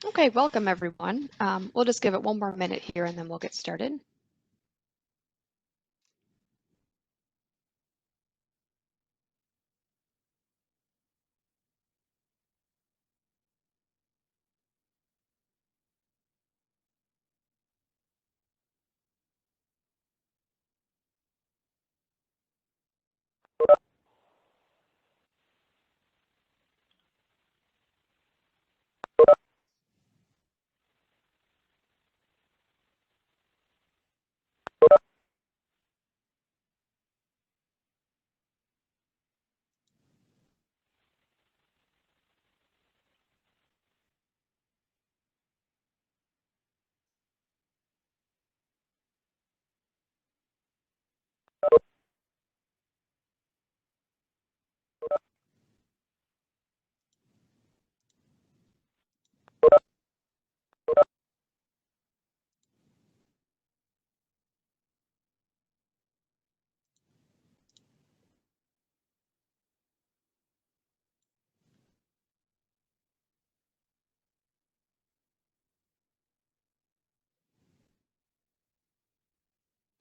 Okay, welcome everyone. We'll just give it one more minute here and then we'll get started.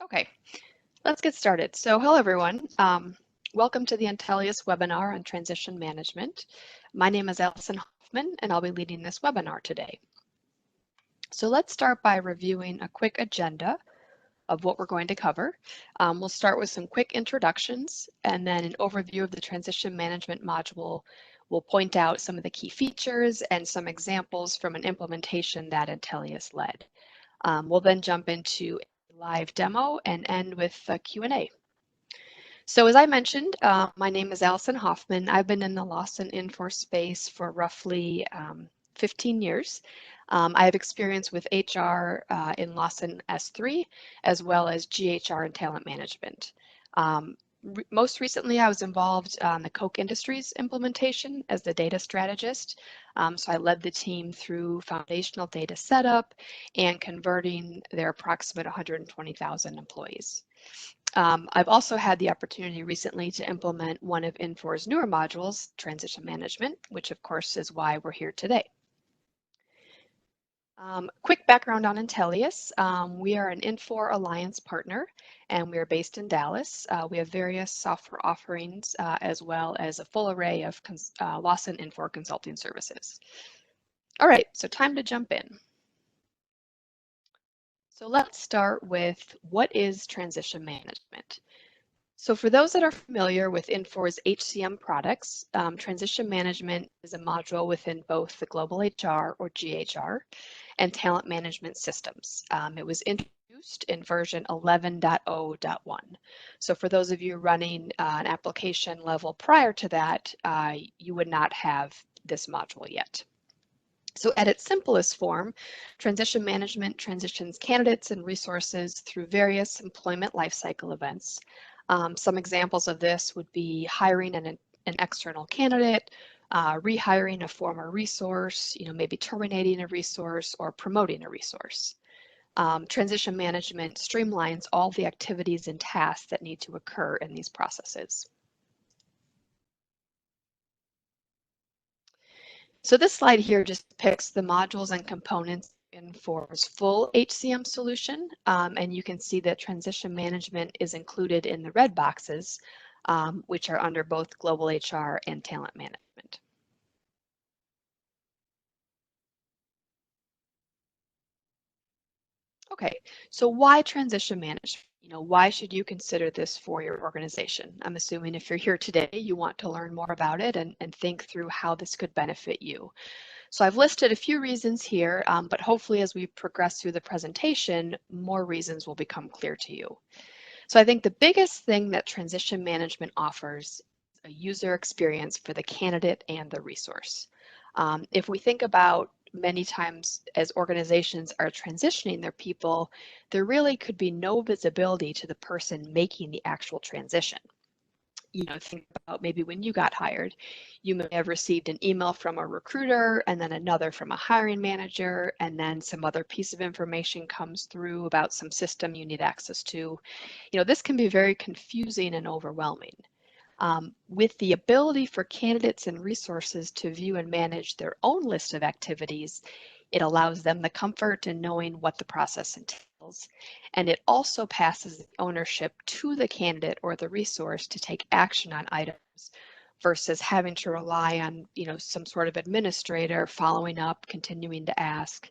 Okay, let's get started. So hello everyone. Welcome to the Intellius webinar on transition management. My name is Allison Hoffman and I'll be leading this webinar today. So let's start by reviewing a quick agenda of what we're going to cover. We'll start with some quick introductions and then an overview of the transition management module. We'll point out some of the key features and some examples from an implementation that Intellius led. We'll then jump into a live demo and end with a Q&A. So as I mentioned, my name is Allison Hoffman. I've been in the Lawson Infor space for roughly 15 years. I have experience with HR in Lawson S3, as well as GHR and talent management. Most recently, I was involved on the Coke Industries implementation as the data strategist. So I led the team through foundational data setup and converting their approximate 120,000 employees. I've also had the opportunity recently to implement one of Infor's newer modules, transition management, which of course is why we're here today. Quick background on Intellius. We are an Infor Alliance partner and we are based in Dallas. We have various software offerings as well as a full array of Lawson Infor consulting services. All right, so time to jump in. So let's start with what is transition management? So for those that are familiar with Infor's HCM products, transition management is a module within both the global HR or GHR and talent management systems. It was introduced in version 11.0.1. So for those of you running an application level prior to that, you would not have this module yet. So at its simplest form, transition management transitions candidates and resources through various employment lifecycle events. Some examples of this would be hiring an external candidate, rehiring a former resource, maybe terminating a resource or promoting a resource. Transition management streamlines all the activities and tasks that need to occur in these processes. So this slide here just depicts the modules and components in Infor's full HCM solution, and you can see that transition management is included in the red boxes, which are under both global HR and talent management. Okay, so why transition management? Why should you consider this for your organization? I'm assuming if you're here today, you want to learn more about it and think through how this could benefit you. So I've listed a few reasons here, but hopefully as we progress through the presentation, more reasons will become clear to you. So I think the biggest thing that transition management offers is a user experience for the candidate and the resource. If we think about many times as organizations are transitioning their people, there really could be no visibility to the person making the actual transition. Think about maybe when you got hired, you may have received an email from a recruiter and then another from a hiring manager, and then some other piece of information comes through about some system you need access to. This can be very confusing and overwhelming. With the ability for candidates and resources to view and manage their own list of activities, It allows them the comfort in knowing what the process entails. And it also passes the ownership to the candidate or the resource to take action on items versus having to rely on, some sort of administrator following up, continuing to ask,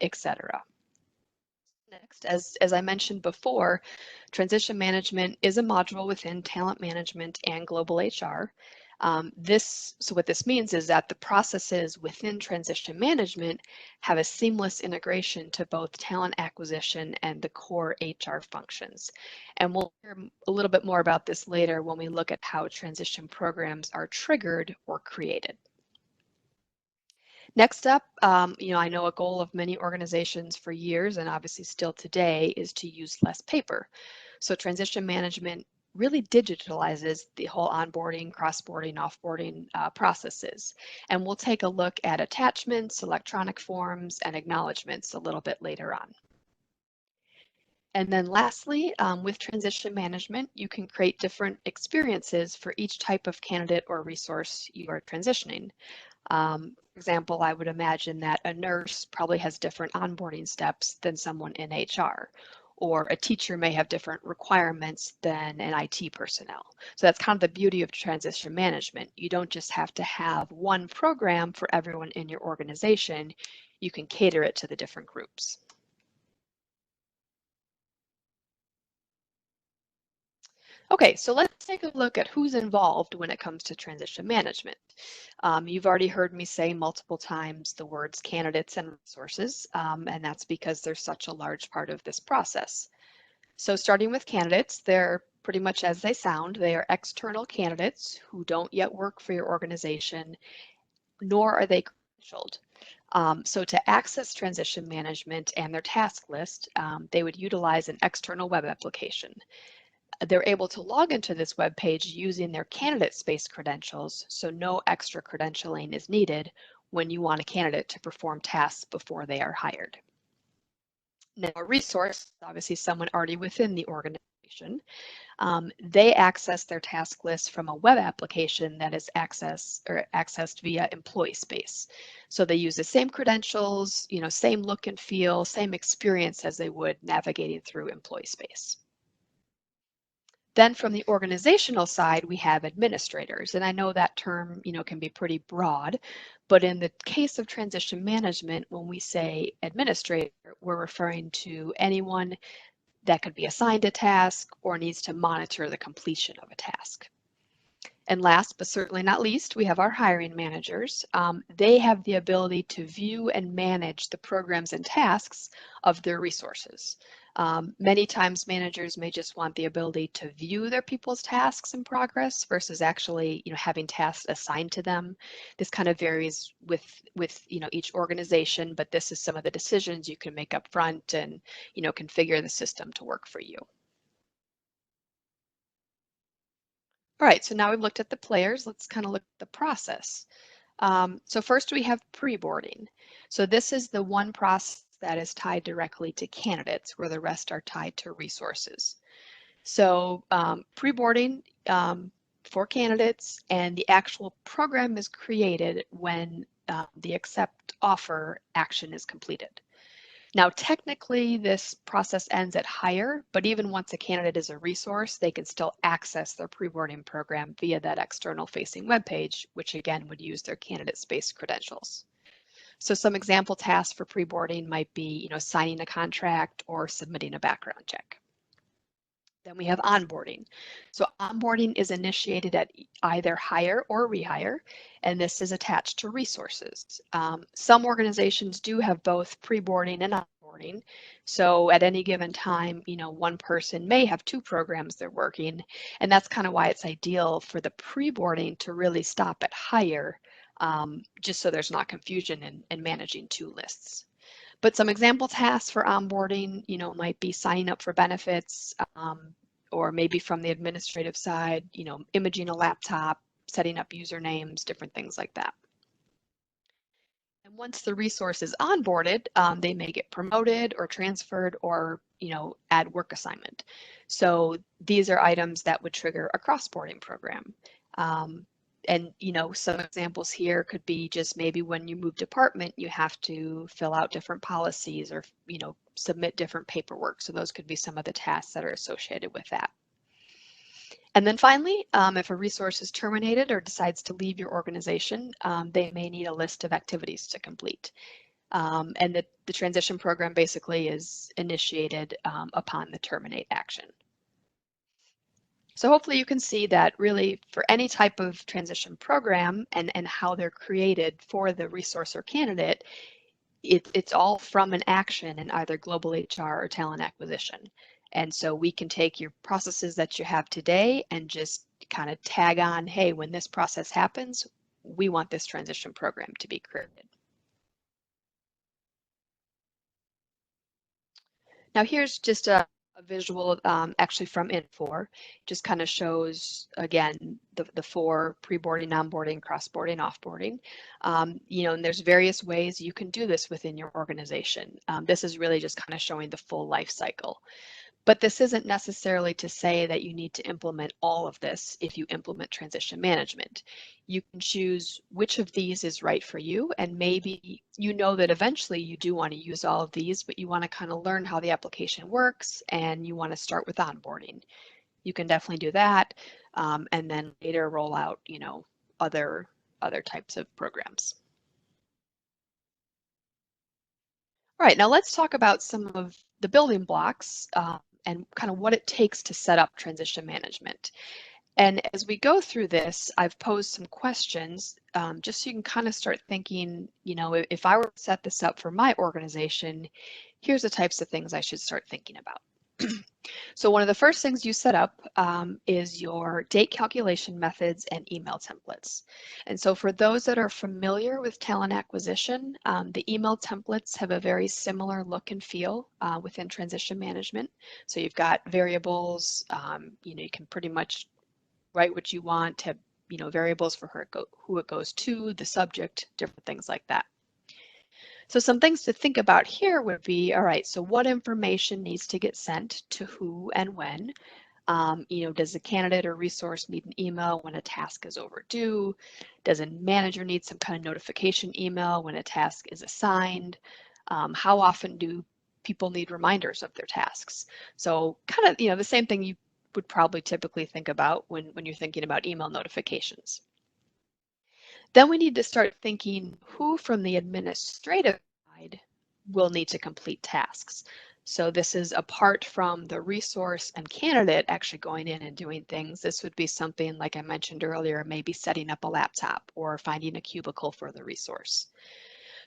etc. Next, as I mentioned before, transition management is a module within talent management and global HR. So what this means is that the processes within transition management have a seamless integration to both talent acquisition and the core HR functions. And we'll hear a little bit more about this later when we look at how transition programs are triggered or created. Next up, I know a goal of many organizations for years and obviously still today is to use less paper. So transition management really digitalizes the whole onboarding, cross-boarding, offboarding processes. And we'll take a look at attachments, electronic forms, and acknowledgements a little bit later on. And then lastly, with transition management, you can create different experiences for each type of candidate or resource you are transitioning. For example, I would imagine that a nurse probably has different onboarding steps than someone in HR, or a teacher may have different requirements than an IT personnel. So that's kind of the beauty of transition management. You don't just have to have one program for everyone in your organization. You can cater it to the different groups. Okay, so let's take a look at who's involved when it comes to transition management. You've already heard me say multiple times the words candidates and resources, and that's because they're such a large part of this process. So starting with candidates, they're pretty much as they sound. They are external candidates who don't yet work for your organization, nor are they credentialed. So to access transition management and their task list, they would utilize an external web application. They're able to log into this web page using their candidate space credentials, so no extra credentialing is needed when you want a candidate to perform tasks before they are hired. Now, a resource, obviously someone already within the organization, they access their task list from a web application that is accessed via employee space. So they use the same credentials, same look and feel, same experience as they would navigating through employee space. Then from the organizational side, we have administrators. And I know that term, can be pretty broad, but in the case of transition management, when we say administrator, we're referring to anyone that could be assigned a task or needs to monitor the completion of a task. And last, but certainly not least, we have our hiring managers. They have the ability to view and manage the programs and tasks of their resources. Many times managers may just want the ability to view their people's tasks in progress versus actually, having tasks assigned to them. This kind of varies with each organization, but this is some of the decisions you can make up front and, configure the system to work for you. All right, so now we've looked at the players, let's kind of look at the process. So first we have pre-boarding. So this is the one process that is tied directly to candidates where the rest are tied to resources. So pre-boarding for candidates and the actual program is created when the accept offer action is completed. Now, technically, this process ends at hire, but even once a candidate is a resource, they can still access their pre-boarding program via that external facing webpage, which again would use their candidate space credentials. So some example tasks for pre-boarding might be, signing a contract or submitting a background check. Then we have onboarding. So onboarding is initiated at either hire or rehire, and this is attached to resources. Some organizations do have both pre-boarding and onboarding. So at any given time, one person may have two programs they're working, and that's kind of why it's ideal for the pre-boarding to really stop at hire, just so there's not confusion in managing two lists. But some example tasks for onboarding, might be signing up for benefits, or maybe from the administrative side, imaging a laptop, setting up usernames, different things like that. And once the resource is onboarded, they may get promoted or transferred or, add work assignment. So these are items that would trigger a cross-boarding program. And some examples here could be just maybe when you move department, you have to fill out different policies or submit different paperwork. So those could be some of the tasks that are associated with that. And then finally, if a resource is terminated or decides to leave your organization, they may need a list of activities to complete. And the transition program basically is initiated upon the terminate action. So hopefully you can see that really for any type of transition program and how they're created for the resource or candidate, it's all from an action in either global HR or talent acquisition. And so we can take your processes that you have today and just kind of tag on, hey, when this process happens, we want this transition program to be created. Now here's just a visual actually from Infor. Just kind of shows, again, the 4 pre-boarding, onboarding, cross-boarding, off-boarding. And there's various ways you can do this within your organization. This is really just kind of showing the full life cycle. But this isn't necessarily to say that you need to implement all of this if you implement transition management. You can choose which of these is right for you, and maybe you know that eventually you do want to use all of these, but you want to kind of learn how the application works and you want to start with onboarding. You can definitely do that, and then later roll out, other types of programs. All right, now let's talk about some of the building blocks and kind of what it takes to set up transition management. And as we go through this, I've posed some questions just so you can kind of start thinking, if I were to set this up for my organization, here's the types of things I should start thinking about. So one of the first things you set up is your date calculation methods and email templates. And so for those that are familiar with talent acquisition, the email templates have a very similar look and feel within transition management. So you've got variables, you can pretty much write what you want, have variables for who it goes to, the subject, different things like that. So some things to think about here would be, all right, so what information needs to get sent to who and when? Does the candidate or resource need an email when a task is overdue? Does a manager need some kind of notification email when a task is assigned? How often do people need reminders of their tasks? So kind of, the same thing you would probably typically think about when you're thinking about email notifications. Then we need to start thinking who from the administrative side will need to complete tasks. So this is apart from the resource and candidate actually going in and doing things. This would be something like I mentioned earlier, maybe setting up a laptop or finding a cubicle for the resource.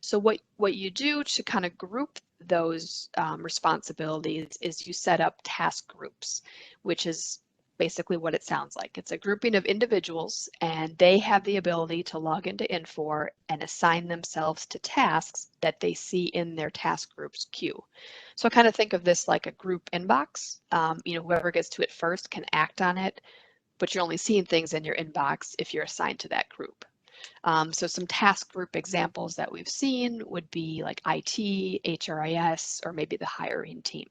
So what you do to kind of group those responsibilities is you set up task groups, which is basically what it sounds like. It's a grouping of individuals and they have the ability to log into Infor and assign themselves to tasks that they see in their task groups queue. So I kind of think of this like a group inbox. Whoever gets to it first can act on it, but you're only seeing things in your inbox if you're assigned to that group. So some task group examples that we've seen would be like IT, HRIS, or maybe the hiring team.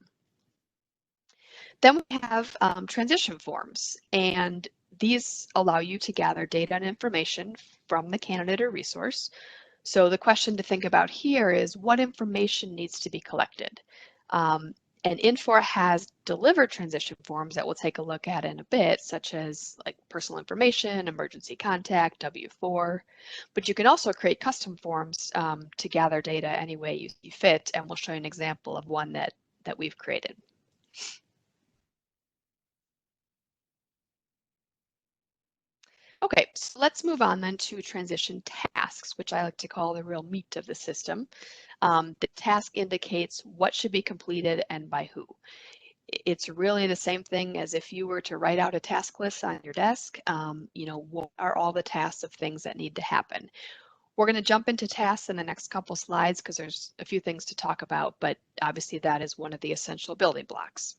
Then we have transition forms, and these allow you to gather data and information from the candidate or resource. So the question to think about here is what information needs to be collected? And Infor has delivered transition forms that we'll take a look at in a bit, such as like personal information, emergency contact, W-4. But you can also create custom forms to gather data any way you see fit, and we'll show you an example of one that we've created. Okay, so let's move on then to transition tasks, which I like to call the real meat of the system. The task indicates what should be completed and by who. It's really the same thing as if you were to write out a task list on your desk. What are all the tasks of things that need to happen? We're going to jump into tasks in the next couple slides because there's a few things to talk about, but obviously that is one of the essential building blocks.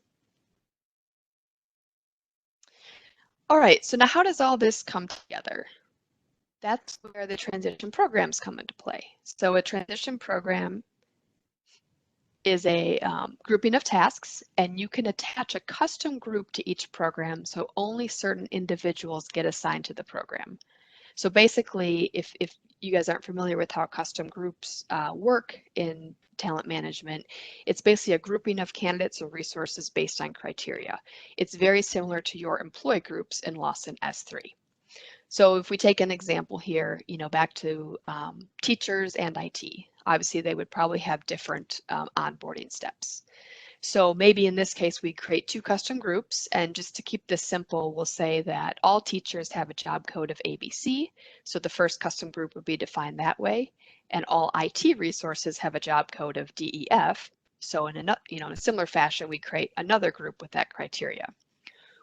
All right, so now how does all this come together? That's where the transition programs come into play. So a transition program is a grouping of tasks, and you can attach a custom group to each program so only certain individuals get assigned to the program. So basically, if you guys aren't familiar with how custom groups work in talent management, it's basically a grouping of candidates or resources based on criteria. It's very similar to your employee groups in Lawson S3. So if we take an example here, back to teachers and IT, obviously they would probably have different onboarding steps. So maybe in this case, we create 2 custom groups, and just to keep this simple, we'll say that all teachers have a job code of ABC. So the first custom group would be defined that way, and all IT resources have a job code of DEF. So in a similar fashion, we create another group with that criteria.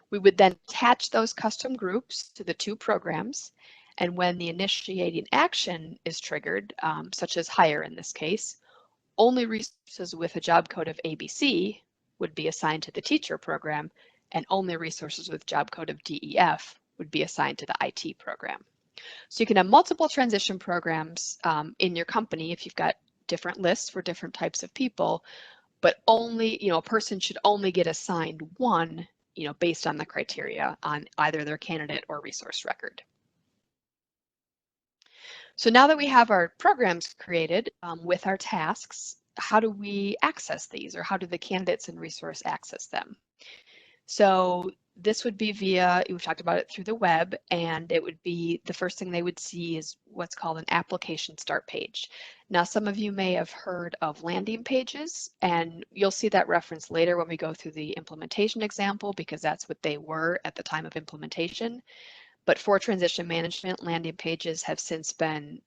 We would then attach those custom groups to the 2 programs, and when the initiating action is triggered, such as hire in this case, only resources with a job code of ABC would be assigned to the teacher program, and only resources with job code of DEF would be assigned to the IT program. So you can have multiple transition programs in your company if you've got different lists for different types of people, but only, a person should only get assigned one, based on the criteria on either their candidate or resource record. So now that we have our programs created with our tasks, how do we access these, or how do the candidates and resource access them? So this would be via, we've talked about it through the web, and it would be the first thing they would see is what's called an application start page. Now, some of you may have heard of landing pages, and you'll see that reference later when we go through the implementation example, because that's what they were at the time of implementation. But for transition management, landing pages have since been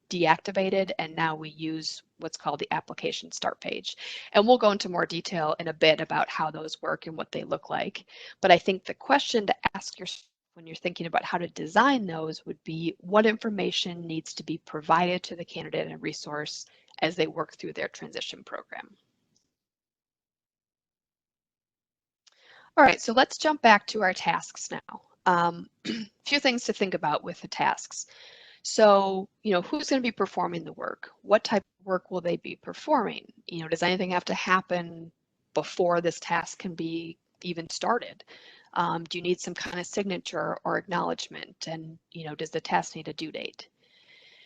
deactivated, and now we use what's called the application start page. And we'll go into more detail in a bit about how those work and what they look like. But I think the question to ask yourself when you're thinking about how to design those would be, what information needs to be provided to the candidate and resource as they work through their transition program? All right, so let's jump back to our tasks now. A few things to think about with the tasks. So, who's going to be performing the work? What type of work will they be performing? Does anything have to happen before this task can be even started? Do you need some kind of signature or acknowledgement? And, does the task need a due date?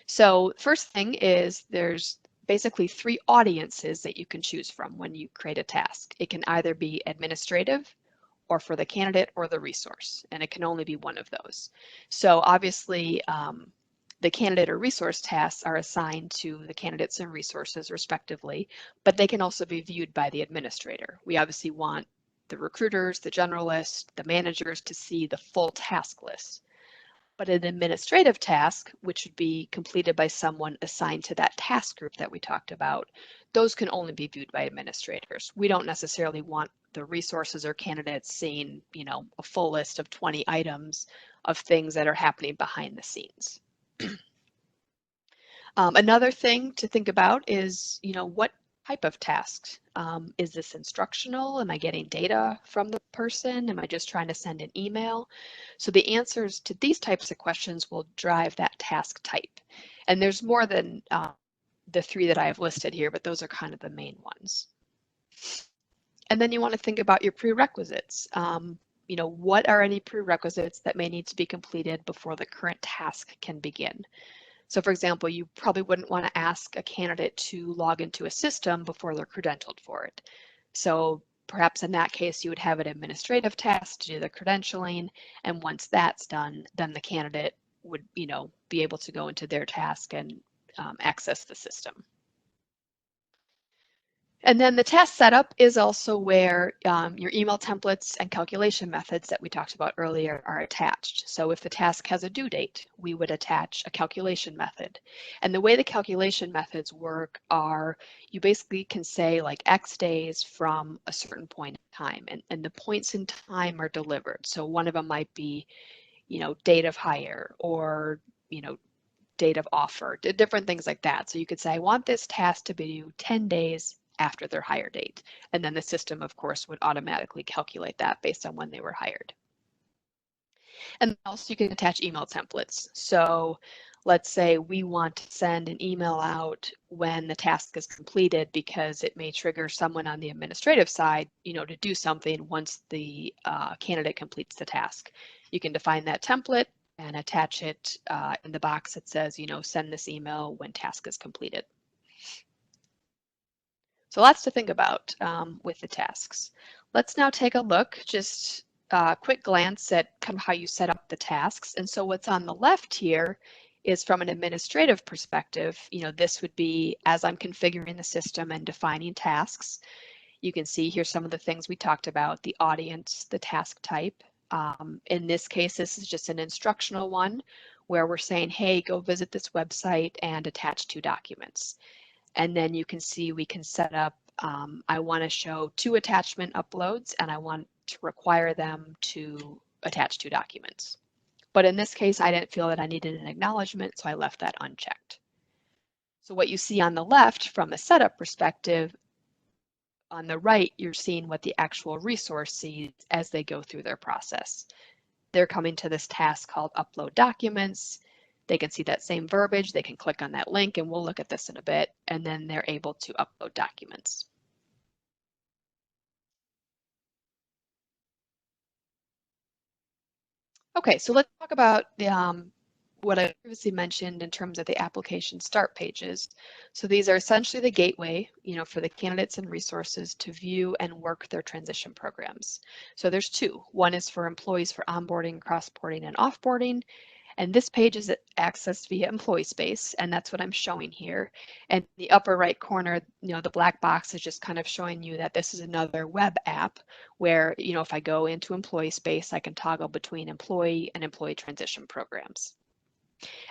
So first thing is there's basically 3 audiences that you can choose from when you create a task. It can either be administrative, or for the candidate or the resource, and it can only be one of those. So obviously, the candidate or resource tasks are assigned to the candidates and resources respectively, but they can also be viewed by the administrator. We obviously want the recruiters, the generalists, the managers to see the full task list. But an administrative task, which would be completed by someone assigned to that task group that we talked about, those can only be viewed by administrators. We don't necessarily want the resources or candidates seeing, a full list of 20 items of things that are happening behind the scenes. Another thing to think about is, what type of tasks? Is this instructional? Am I getting data from the person? Am I just trying to send an email? So the answers to these types of questions will drive that task type. And there's more than the 3 that I have listed here, but those are kind of the main ones. And then you want to think about your prerequisites. What are any prerequisites that may need to be completed before the current task can begin? So for example, you probably wouldn't want to ask a candidate to log into a system before they're credentialed for it. So perhaps in that case, you would have an administrative task to do the credentialing. And once that's done, then the candidate would, be able to go into their task and access the system. And then the task setup is also where your email templates and calculation methods that we talked about earlier are attached. So if the task has a due date, we would attach a calculation method. And the way the calculation methods work are, you basically can say like X days from a certain point in time, and the points in time are delivered. So one of them might be, date of hire, or, date of offer, different things like that. So you could say, I want this task to be due 10 days after their hire date. And then the system, of course, would automatically calculate that based on when they were hired. And also you can attach email templates. So let's say we want to send an email out when the task is completed, because it may trigger someone on the administrative side, to do something once the candidate completes the task. You can define that template and attach it in the box that says, send this email when task is completed. So lots to think about with the tasks. Let's now take a look, just a quick glance at kind of how you set up the tasks. And so what's on the left here is from an administrative perspective, this would be as I'm configuring the system and defining tasks. You can see here some of the things we talked about, the audience, the task type. In this case, this is just an instructional one where we're saying, hey, go visit this website and attach 2 documents. And then you can see we can set up, I want to show 2 attachment uploads and I want to require them to attach 2 documents. But in this case, I didn't feel that I needed an acknowledgement, so I left that unchecked. So what you see on the left from a setup perspective, on the right, you're seeing what the actual resource sees as they go through their process. They're coming to this task called upload documents. They can see that same verbiage, they can click on that link, and we'll look at this in a bit, and then they're able to upload documents. Okay, so let's talk about the, what I previously mentioned in terms of the application start pages. So these are essentially the gateway, for the candidates and resources to view and work their transition programs. So there's 2. One is for employees for onboarding, crossboarding, and offboarding. And this page is accessed via employee space, and that's what I'm showing here. And the upper right corner, the black box is just kind of showing you that this is another web app where, if I go into employee space, I can toggle between employee and employee transition programs.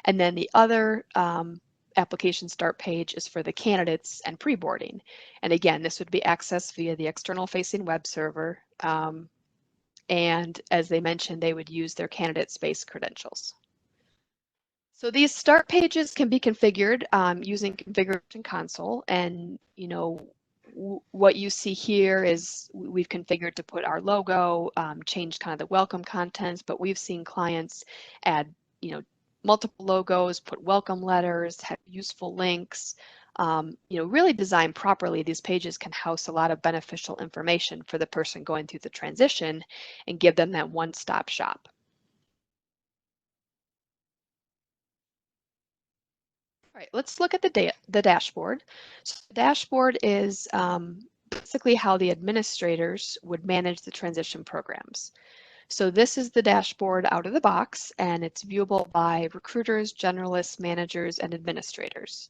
And then the other application start page is for the candidates and pre-boarding. And again, this would be accessed via the external facing web server. And as they mentioned, they would use their candidate space credentials. So these start pages can be configured using configuration console, and what you see here is we've configured to put our logo, change kind of the welcome contents, but we've seen clients add multiple logos, put welcome letters, have useful links. Really designed properly, these pages can house a lot of beneficial information for the person going through the transition and give them that one-stop shop. All right, let's look at the dashboard. So the dashboard is basically how the administrators would manage the transition programs. So this is the dashboard out of the box, and it's viewable by recruiters, generalists, managers, and administrators.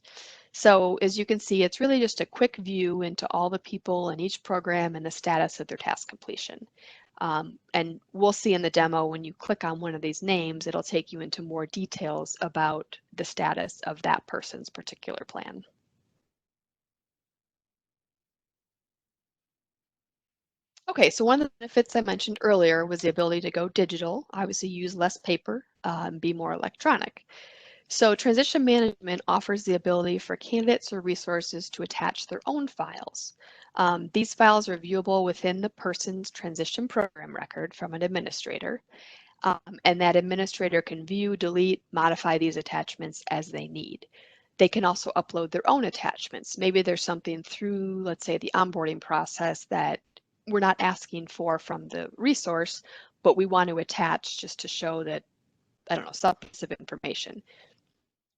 So as you can see, it's really just a quick view into all the people in each program and the status of their task completion. And we'll see in the demo, when you click on one of these names, it'll take you into more details about the status of that person's particular plan. Okay, so one of the benefits I mentioned earlier was the ability to go digital, obviously use less paper, and be more electronic. So transition management offers the ability for candidates or resources to attach their own files. These files are viewable within the person's transition program record from an administrator, and that administrator can view, delete, modify these attachments as they need. They can also upload their own attachments. Maybe there's something through, let's say, the onboarding process that we're not asking for from the resource, but we want to attach just to show that, I don't know, some piece of information.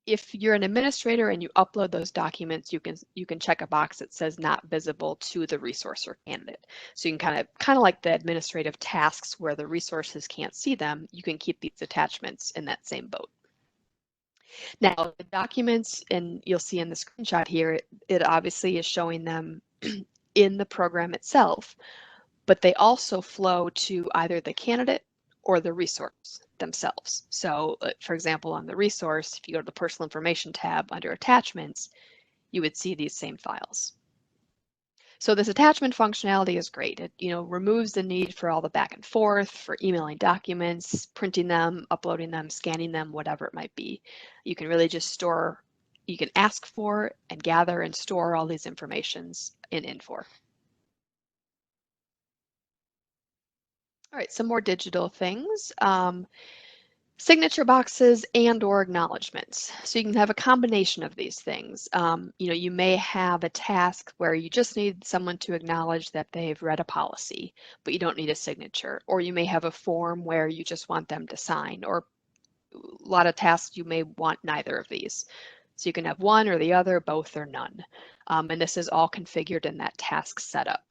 If you're an administrator and you upload those documents, you can check a box that says not visible to the resource or candidate. So you can kind of like the administrative tasks where the resources can't see them, you can keep these attachments in that same boat. Now the documents, and you'll see in the screenshot here, it obviously is showing them in the program itself, but they also flow to either the candidate or the resource themselves. So for example, on the resource, if you go to the personal information tab under attachments, you would see these same files. So this attachment functionality is great. It removes the need for all the back and forth, for emailing documents, printing them, uploading them, scanning them, whatever it might be. You can really just store, you can ask for and gather and store all these informations in Infor. All right, some more digital things. Signature boxes and or acknowledgements. So you can have a combination of these things. You may have a task where you just need someone to acknowledge that they've read a policy, but you don't need a signature. Or you may have a form where you just want them to sign. Or a lot of tasks you may want neither of these. So you can have one or the other, both or none. And this is all configured in that task setup.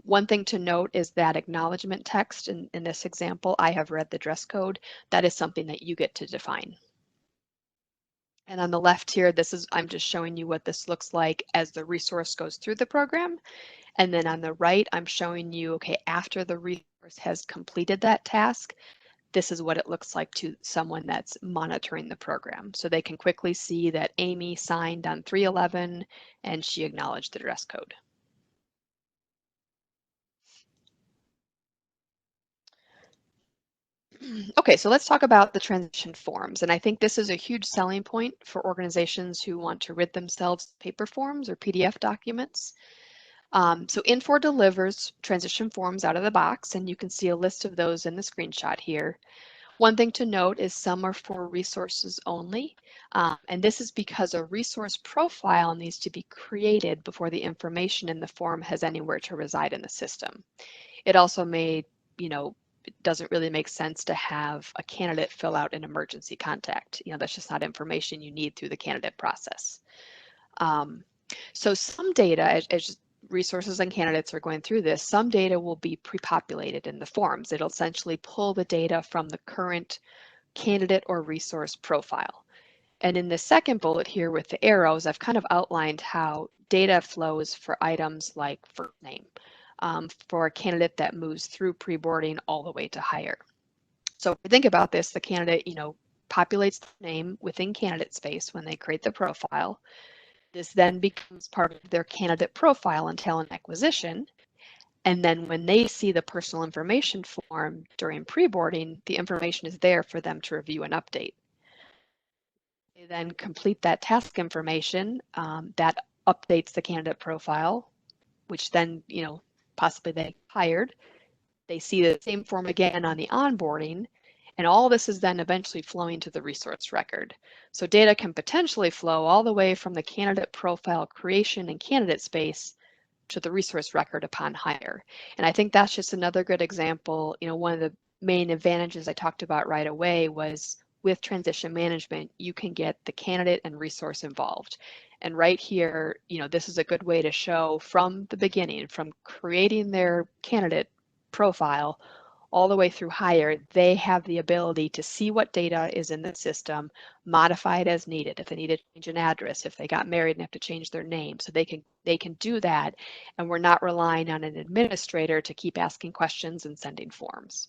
One thing to note is that acknowledgement text in this example, I have read the dress code. That is something that you get to define. And on the left here, I'm just showing you what this looks like as the resource goes through the program. And then on the right, I'm showing you, okay, after the resource has completed that task, this is what it looks like to someone that's monitoring the program. So they can quickly see that Amy signed on 3/11 and she acknowledged the dress code. Okay, so let's talk about the transition forms. And I think this is a huge selling point for organizations who want to rid themselves of paper forms or PDF documents. So Infor delivers transition forms out of the box, and you can see a list of those in the screenshot here. One thing to note is some are for resources only, and this is because a resource profile needs to be created before the information in the form has anywhere to reside in the system. It also may, it doesn't really make sense to have a candidate fill out an emergency contact. That's just not information you need through the candidate process. So some data, as resources and candidates are going through this, some data will be pre-populated in the forms. It'll essentially pull the data from the current candidate or resource profile. And in the second bullet here with the arrows, I've kind of outlined how data flows for items like first name, for a candidate that moves through pre-boarding all the way to hire. So if you think about this, the candidate, populates the name within candidate space when they create the profile. This then becomes part of their candidate profile and talent acquisition. And then when they see the personal information form during pre-boarding, the information is there for them to review and update. They then complete that task information that updates the candidate profile, which then, possibly they hired. They see the same form again on the onboarding, and all this is then eventually flowing to the resource record. So data can potentially flow all the way from the candidate profile creation and candidate space to the resource record upon hire. And I think that's just another good example. One of the main advantages I talked about right away was with transition management, you can get the candidate and resource involved. And right here, this is a good way to show from the beginning, from creating their candidate profile all the way through hire, they have the ability to see what data is in the system, modify it as needed. If they need to change an address, if they got married and have to change their name, so they can do that, and we're not relying on an administrator to keep asking questions and sending forms.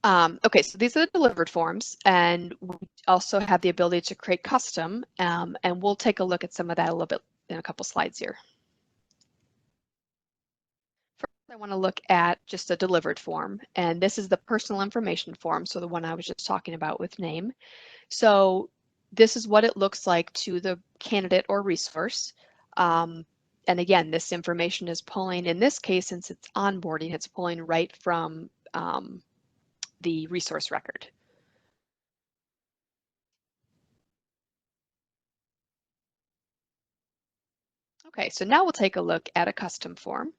Okay, so these are the delivered forms, and we also have the ability to create custom, and we'll take a look at some of that a little bit in a couple slides here. First, I want to look at just a delivered form, and this is the personal information form, so the one I was just talking about with name. So this is what it looks like to the candidate or resource. And again, this information is pulling, in this case, since it's onboarding, it's pulling right from the resource record. Okay, so now we'll take a look at a custom form.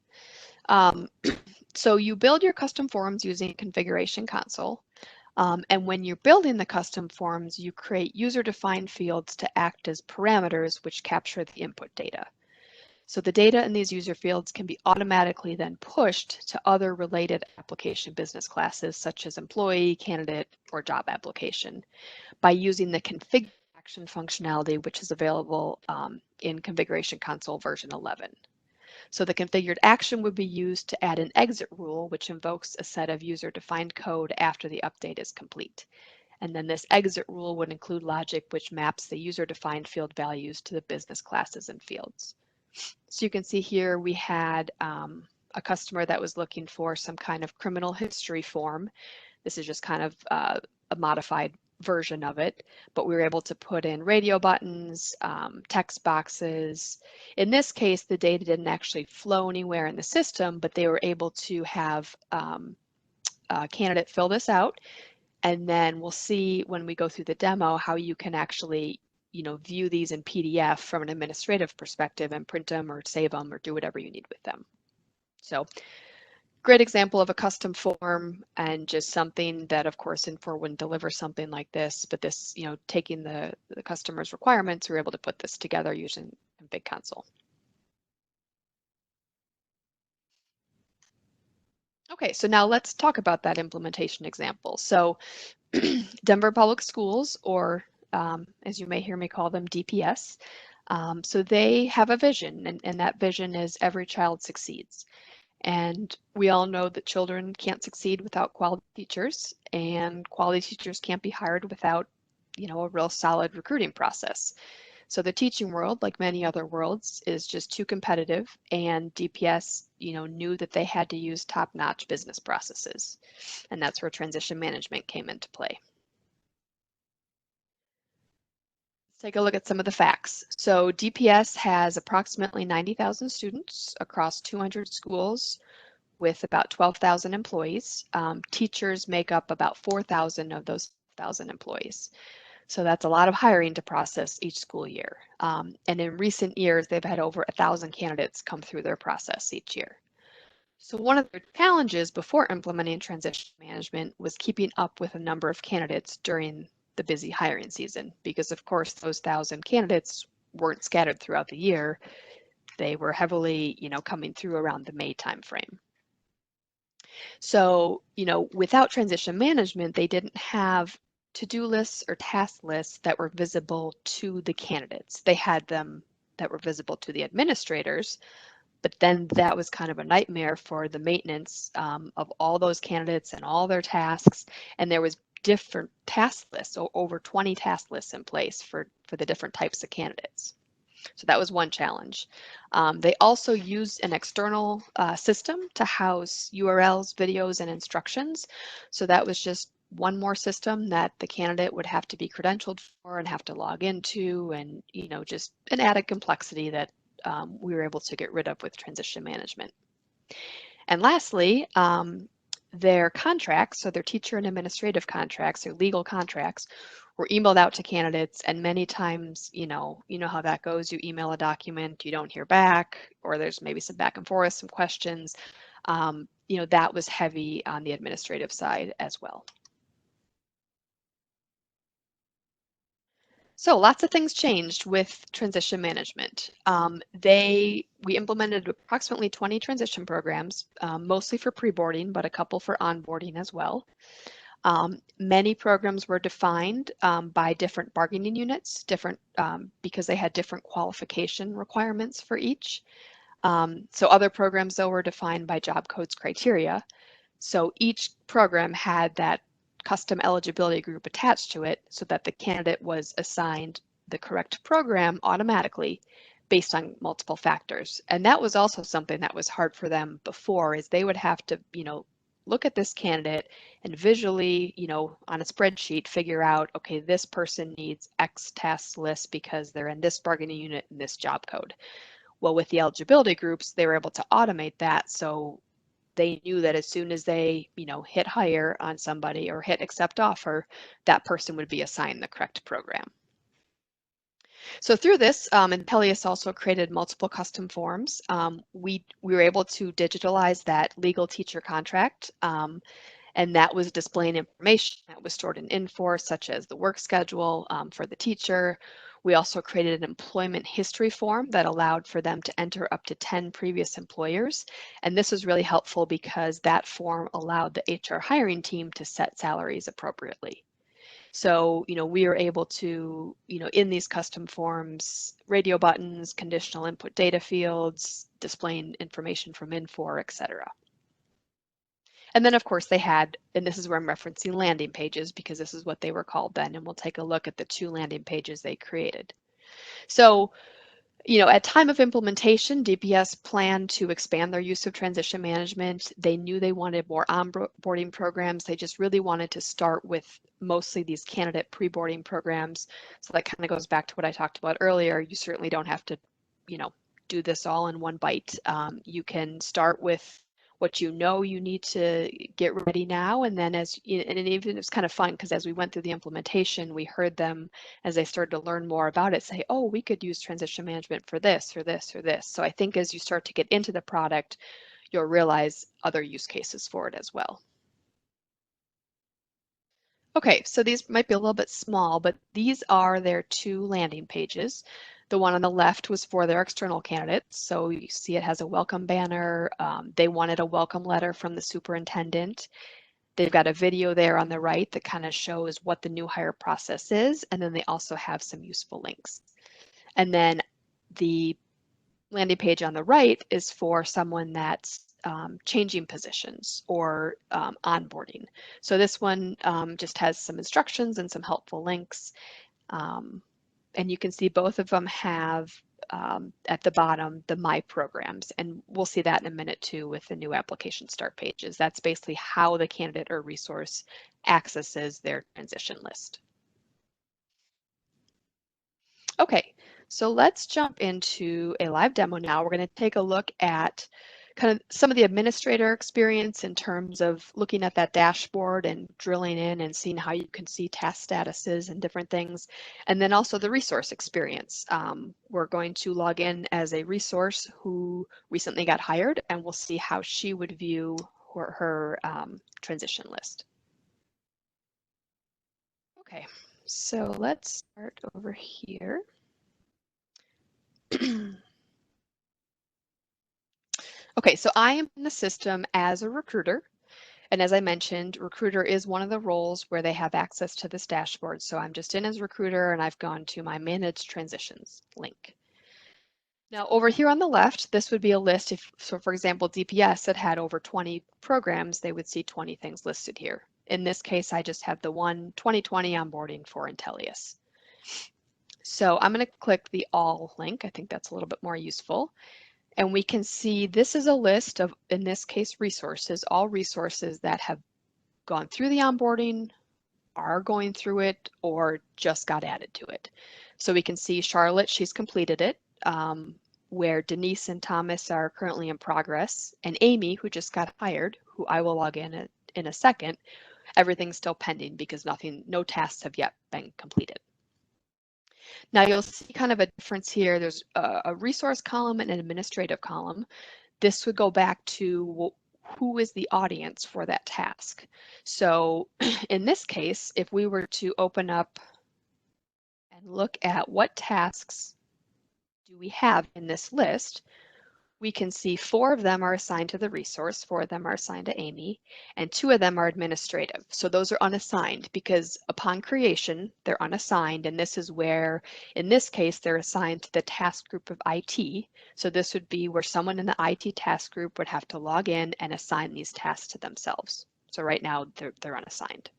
So you build your custom forms using Configuration Console. And when you're building the custom forms, you create user-defined fields to act as parameters which capture the input data. So the data in these user fields can be automatically then pushed to other related application business classes, such as employee, candidate, or job application, by using the config action functionality, which is available in Configuration Console version 11. So the configured action would be used to add an exit rule, which invokes a set of user-defined code after the update is complete. And then this exit rule would include logic which maps the user-defined field values to the business classes and fields. So you can see here we had a customer that was looking for some kind of criminal history form. This is just kind of a modified version of it, but we were able to put in radio buttons, text boxes. In this case, the data didn't actually flow anywhere in the system, but they were able to have a candidate fill this out. And then we'll see when we go through the demo how you can actually view these in PDF from an administrative perspective and print them or save them or do whatever you need with them. So great example of a custom form and just something that, of course, Infor wouldn't deliver something like this, but this, taking the customer's requirements, we were able to put this together using Big Console. Okay, so now let's talk about that implementation example. So Denver Public Schools, or as you may hear me call them, DPS, so they have a vision, and that vision is every child succeeds. And we all know that children can't succeed without quality teachers, and quality teachers can't be hired without, a real solid recruiting process. So the teaching world, like many other worlds, is just too competitive, and DPS, knew that they had to use top-notch business processes, and that's where transition management came into play. Let's take a look at some of the facts. So DPS has approximately 90,000 students across 200 schools with about 12,000 employees. Teachers make up about 4,000 of those 1,000 employees. So that's a lot of hiring to process each school year. And in recent years, they've had over 1,000 candidates come through their process each year. So one of their challenges before implementing transition management was keeping up with a number of candidates during the busy hiring season, because of course those 1,000 candidates weren't scattered throughout the year. They were heavily, coming through around the May timeframe. So, without transition management, they didn't have to-do lists or task lists that were visible to the candidates. They had them that were visible to the administrators, but then that was kind of a nightmare for the maintenance of all those candidates and all their tasks. And there was different task lists, so over 20 task lists in place for the different types of candidates. So that was one challenge. They also used an external system to house URLs, videos, and instructions. So that was just one more system that the candidate would have to be credentialed for and have to log into, and just an added complexity that we were able to get rid of with transition management. And lastly, their contracts, so their teacher and administrative contracts, their legal contracts, were emailed out to candidates, and many times, you know how that goes. You email a document, you don't hear back, or there's maybe some back and forth, some questions. That was heavy on the administrative side as well. So lots of things changed with transition management. We implemented approximately 20 transition programs, mostly for pre-boarding, but a couple for onboarding as well. Many programs were defined by different bargaining units, because they had different qualification requirements for each. So other programs, though, were defined by job codes criteria. So each program had that custom eligibility group attached to it, so that the candidate was assigned the correct program automatically based on multiple factors. And that was also something that was hard for them before, is they would have to, look at this candidate and visually, on a spreadsheet, figure out, okay, this person needs X task list because they're in this bargaining unit and this job code. Well, with the eligibility groups, they were able to automate that. So they knew that as soon as they, hit hire on somebody or hit accept offer, that person would be assigned the correct program. So through this, Intellius also created multiple custom forms. We were able to digitalize that legal teacher contract, and that was displaying information that was stored in Infor, such as the work schedule for the teacher. We also created an employment history form that allowed for them to enter up to 10 previous employers. And this was really helpful because that form allowed the HR hiring team to set salaries appropriately. So, we are able to, in these custom forms, radio buttons, conditional input data fields, displaying information from Infor, etc. And then, of course, they had, and this is where I'm referencing landing pages, because this is what they were called then, and we'll take a look at the 2 landing pages they created. So, at time of implementation, DPS planned to expand their use of transition management. They knew they wanted more onboarding programs. They just really wanted to start with mostly these candidate pre-boarding programs. So that kind of goes back to what I talked about earlier. You certainly don't have to, do this all in one bite. You can start with what you need to get ready now, and then and even it's kind of fun, because as we went through the implementation, we heard them, as they started to learn more about it, say, oh, we could use transition management for this or this or this. So I think as you start to get into the product, you'll realize other use cases for it as well. Okay, so these might be a little bit small, but these are their 2 landing pages. The one on the left was for their external candidates. So you see it has a welcome banner. They wanted a welcome letter from the superintendent. They've got a video there on the right that kind of shows what the new hire process is. And then they also have some useful links. And then the landing page on the right is for someone that's changing positions or onboarding. So this one just has some instructions and some helpful links. And you can see both of them have at the bottom the My Programs, and we'll see that in a minute too with the new application start pages. That's basically how the candidate or resource accesses their transition list. Okay, so let's jump into a live demo now. We're going to take a look at kind of some of the administrator experience in terms of looking at that dashboard and drilling in and seeing how you can see task statuses and different things. And then also the resource experience. We're going to log in as a resource who recently got hired, and we'll see how she would view her transition list. Okay, so let's start over here. Okay, so I am in the system as a recruiter. And as I mentioned, recruiter is one of the roles where they have access to this dashboard. So I'm just in as recruiter and I've gone to my manage transitions link. Now over here on the left, this would be a list. If, so for example, DPS that had over 20 programs, they would see 20 things listed here. In this case, I just have the one 2020 onboarding for Intellius. So I'm going to click the all link. I think that's a little bit more useful. And we can see this is a list of, in this case, resources, all resources that have gone through the onboarding, are going through it, or just got added to it. So we can see Charlotte, she's completed it, where Denise and Thomas are currently in progress, and Amy, who just got hired, who I will log in a second, everything's still pending because no tasks have yet been completed. Now you'll see kind of a difference here. There's a resource column and an administrative column. This would go back to who is the audience for that task. So in this case, if we were to open up and look at what tasks do we have in this list, we can see 4 of them are assigned to the resource, 4 of them are assigned to Amy, and 2 of them are administrative. So those are unassigned because upon creation, they're unassigned. And this is where, in this case, they're assigned to the task group of IT. So this would be where someone in the IT task group would have to log in and assign these tasks to themselves. So right now they're unassigned.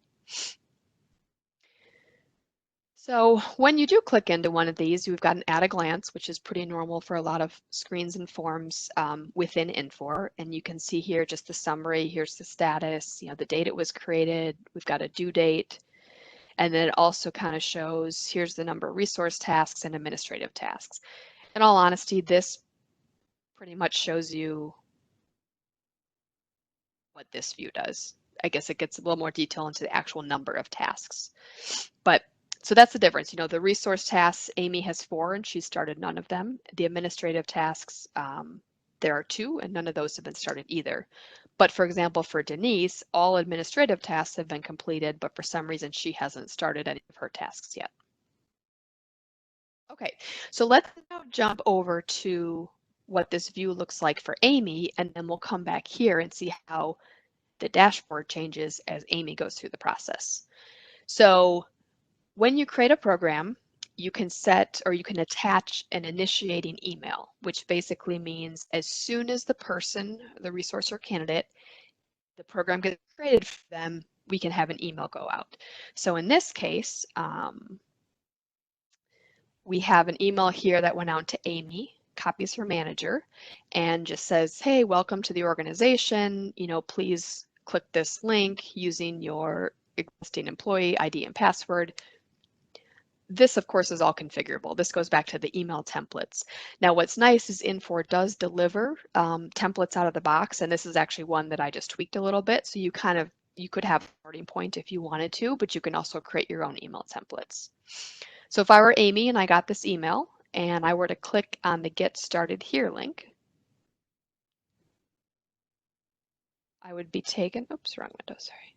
So when you do click into one of these, you've got an at a glance, which is pretty normal for a lot of screens and forms within Infor. And you can see here just the summary. Here's the status, the date it was created. We've got a due date. And then it also kind of shows, here's the number of resource tasks and administrative tasks. In all honesty, this pretty much shows you what this view does. I guess it gets a little more detail into the actual number of tasks. But so that's the difference. The resource tasks, Amy has 4 and she started none of them. The administrative tasks, there are 2 and none of those have been started either. But for example, for Denise, all administrative tasks have been completed, but for some reason she hasn't started any of her tasks yet. Okay, so let's now jump over to what this view looks like for Amy, and then we'll come back here and see how the dashboard changes as Amy goes through the process. So when you create a program, you can set or you can attach an initiating email, which basically means as soon as the person, the resource or candidate, the program gets created for them, we can have an email go out. So in this case, we have an email here that went out to Amy, copies her manager, and just says, hey, welcome to the organization. Please click this link using your existing employee ID and password. This, of course, is all configurable. This goes back to the email templates. Now, what's nice is Infor does deliver templates out of the box, and this is actually one that I just tweaked a little bit. So you could have a starting point if you wanted to, but you can also create your own email templates. So if I were Amy and I got this email and I were to click on the Get Started Here link, I would be taken, oops, wrong window, sorry.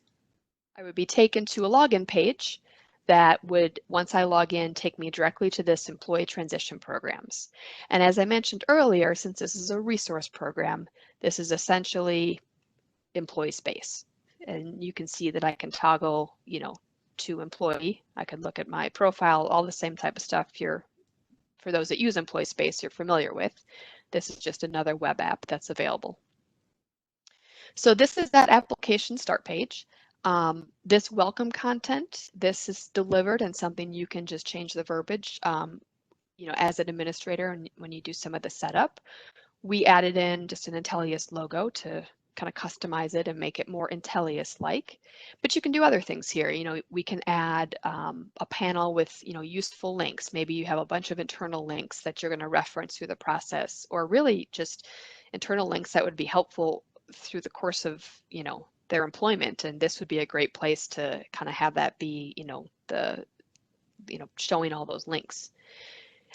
I would be taken to a login page that would, once I log in, take me directly to this employee transition programs. And as I mentioned earlier, since this is a resource program, this is essentially employee space. And you can see that I can toggle, to employee. I could look at my profile, all the same type of stuff here. For those that use employee space, you're familiar with. This is just another web app that's available. So this is that application start page. This welcome content, this is delivered and something you can just change the verbiage, as an administrator and when you do some of the setup. We added in just an Intellius logo to kind of customize it and make it more Intellius-like. But you can do other things here. We can add a panel with, useful links. Maybe you have a bunch of internal links that you're going to reference through the process, or really just internal links that would be helpful through the course of, their employment. And this would be a great place to kind of have that be, showing all those links.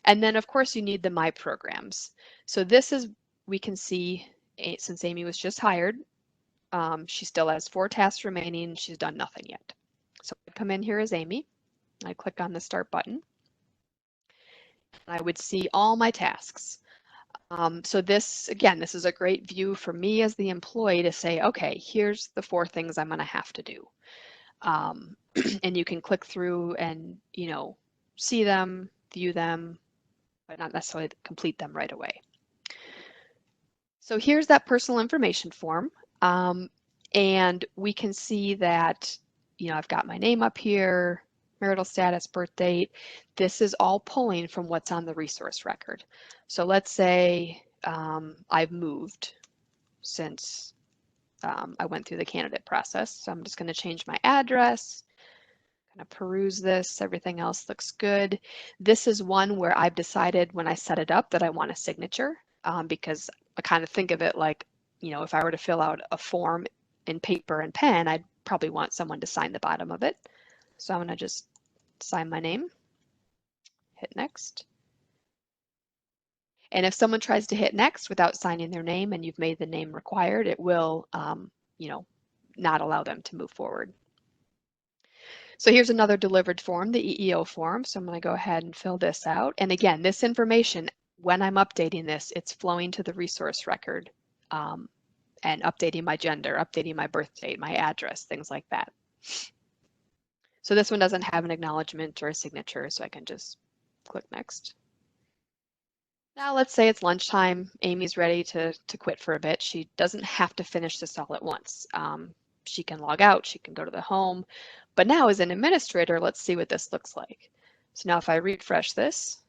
And then of course you need the My Programs. So this is, we can see, since Amy was just hired, she still has 4 tasks remaining. She's done nothing yet. So I come in here as Amy. I click on the start button. I would see all my tasks. So this, again, this is a great view for me as the employee to say, okay, here's the 4 things I'm going to have to do. And you can click through and, see them, view them, but not necessarily complete them right away. So here's that personal information form. And we can see that, I've got my name up here, marital status, birth date. This is all pulling from what's on the resource record. So let's say I've moved since I went through the candidate process. So I'm just going to change my address, kind of peruse this. Everything else looks good. This is one where I've decided when I set it up that I want a signature because I kind of think of it like, if I were to fill out a form in paper and pen, I'd probably want someone to sign the bottom of it. So I'm going to just sign my name, hit next. And if someone tries to hit next without signing their name and you've made the name required, it will, not allow them to move forward. So here's another delivered form, the EEO form. So I'm going to go ahead and fill this out. And again, this information, when I'm updating this, it's flowing to the resource record and updating my gender, updating my birth date, my address, things like that. So this one doesn't have an acknowledgement or a signature, so I can just click next. Now let's say it's lunchtime. Amy's ready to quit for a bit. She doesn't have to finish this all at once. She can log out, she can go to the home. But now as an administrator, let's see what this looks like. So now if I refresh this,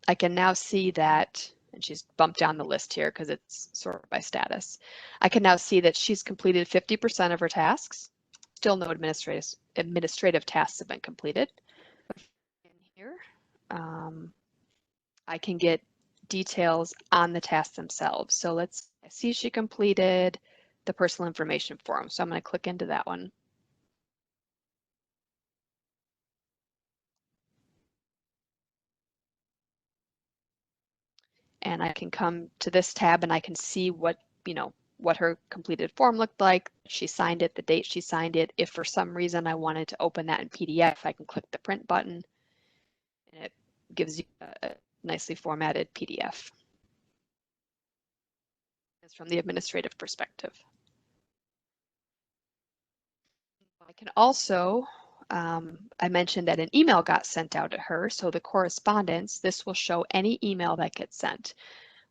I can now see that, and she's bumped down the list here because it's sorted by status. I can now see that she's completed 50% of her tasks. Still no administrative tasks have been completed. In here, I can get details on the tasks themselves. So let's see, she completed the personal information form. So I'm going to click into that one. And I can come to this tab and I can see what, what her completed form looked like. She signed it, the date she signed it. If for some reason I wanted to open that in PDF, I can click the print button and it gives you a nicely formatted PDF. It's from the administrative perspective. I can also, I mentioned that an email got sent out to her. So the correspondence, this will show any email that gets sent,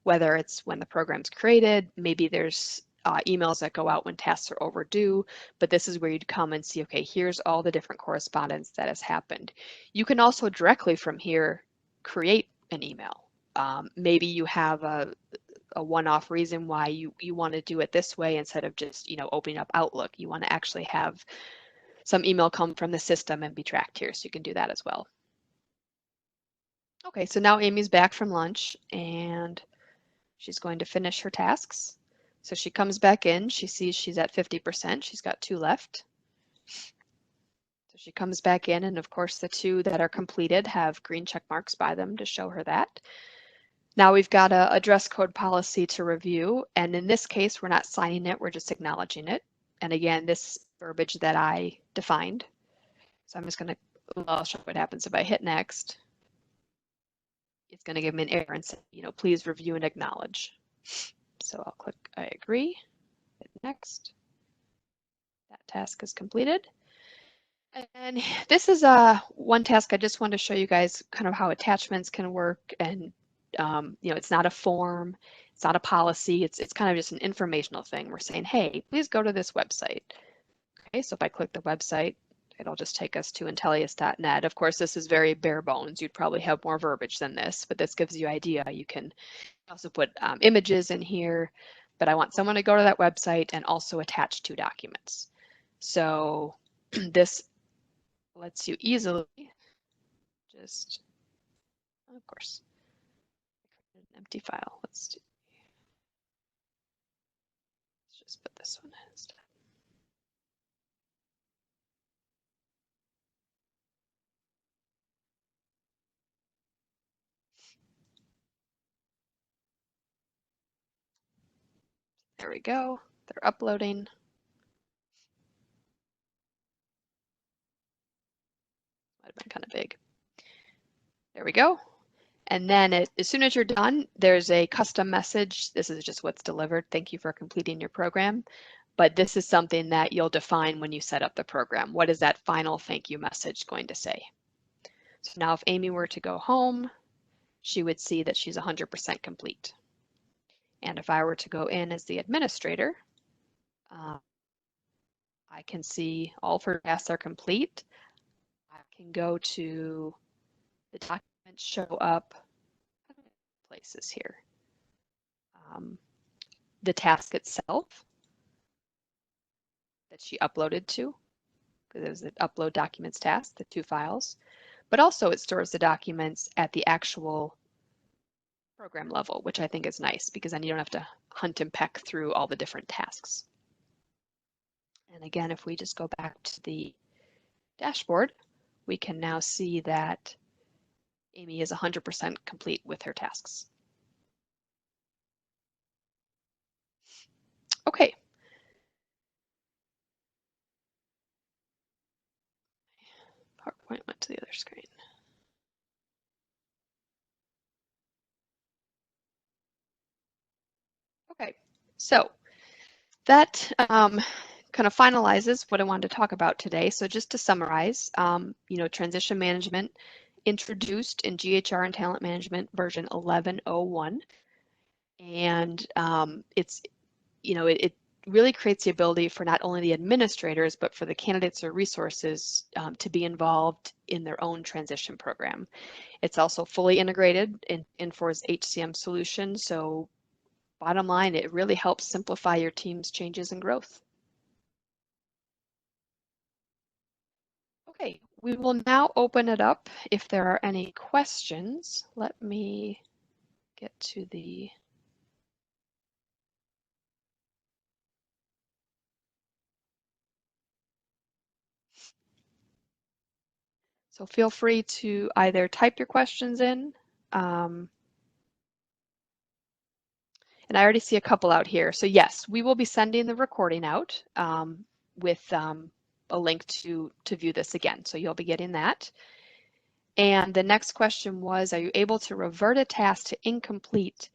whether it's when the program's created, maybe there's emails that go out when tasks are overdue, but this is where you'd come and see, okay, here's all the different correspondence that has happened. You can also directly from here create an email. Maybe you have a one-off reason why you want to do it this way instead of just, opening up Outlook. You want to actually have some email come from the system and be tracked here, so you can do that as well. Okay, so now Amy's back from lunch and she's going to finish her tasks. So she comes back in, she sees she's at 50%, she's got 2 left. So she comes back in, and of course the 2 that are completed have green check marks by them to show her that. Now we've got a dress code policy to review, and in this case, we're not signing it, we're just acknowledging it. And again, this verbiage that I defined. So I'm just going to, I'll show what happens if I hit next. It's going to give me an error and say, please review and acknowledge. So I'll click I agree, hit next. That task is completed. And this is one task I just wanted to show you guys kind of how attachments can work. And it's not a form, it's not a policy, it's kind of just an informational thing. We're saying, hey, please go to this website. Okay, so if I click the website, it'll just take us to intellius.net. Of course, this is very bare bones. You'd probably have more verbiage than this, but this gives you an idea. You can also put images in here, but I want someone to go to that website and also attach 2 documents. So this lets you easily just, of course, an empty file. Let's just put this one instead. There we go. They're uploading. Might have been kind of big. There we go. And then as soon as you're done, there's a custom message. This is just what's delivered. Thank you for completing your program. But this is something that you'll define when you set up the program. What is that final thank you message going to say? So now if Amy were to go home, she would see that she's 100% complete. And if I were to go in as the administrator, I can see all of her tasks are complete. I can go to the documents, show up places here. The task itself that she uploaded to, because it was an upload documents task, the 2 files, but also it stores the documents at the actual program level, which I think is nice because then you don't have to hunt and peck through all the different tasks. And again, if we just go back to the dashboard, we can now see that Amy is 100% complete with her tasks. Okay. PowerPoint went to the other screen. Okay, so that kind of finalizes what I wanted to talk about today. So just to summarize, transition management introduced in GHR and Talent Management version 11.01, and it really creates the ability for not only the administrators but for the candidates or resources to be involved in their own transition program. It's also fully integrated in Infor's HCM solution, so bottom line, it really helps simplify your team's changes and growth. Okay, we will now open it up if there are any questions. Let me get to the so feel free to either type your questions in, and I already see a couple out here. So yes, we will be sending the recording out with a link to view this again. So you'll be getting that. And the next question was, are you able to revert a task to incomplete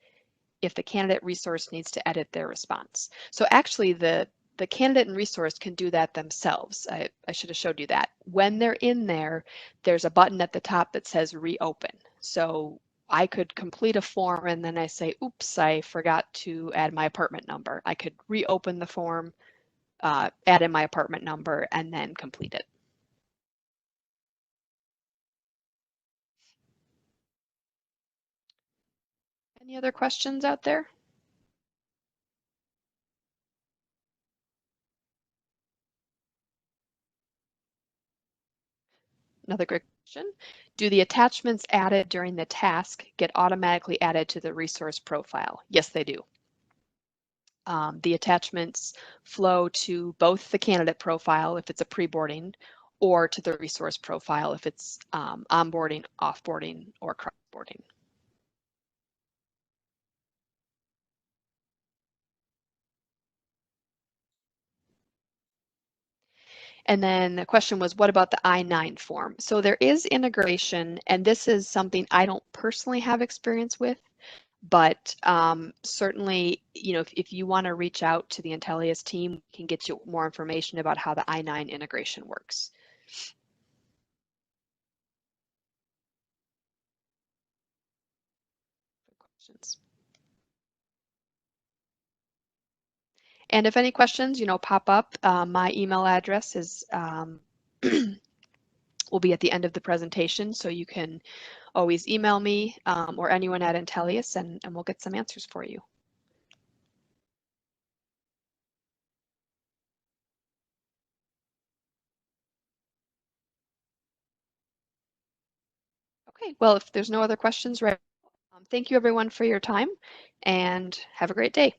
if the candidate resource needs to edit their response? So actually the candidate and resource can do that themselves. I should have showed you that. When they're in there, there's a button at the top that says reopen. So I could complete a form and then I say, oops, I forgot to add my apartment number. I could reopen the form, add in my apartment number, and then complete it. Any other questions out there? Another great question. Do the attachments added during the task get automatically added to the resource profile? Yes, they do. The attachments flow to both the candidate profile if it's a pre-boarding or to the resource profile if it's onboarding, offboarding, or cross-boarding. And then the question was, what about the I-9 form? So there is integration, and this is something I don't personally have experience with, but certainly, if you want to reach out to the Intellius team, we can get you more information about how the I-9 integration works. Questions. And if any questions, pop up, my email address is will be at the end of the presentation, so you can always email me or anyone at Intellius, and we'll get some answers for you. Okay, well, if there's no other questions, right, thank you everyone for your time, and have a great day.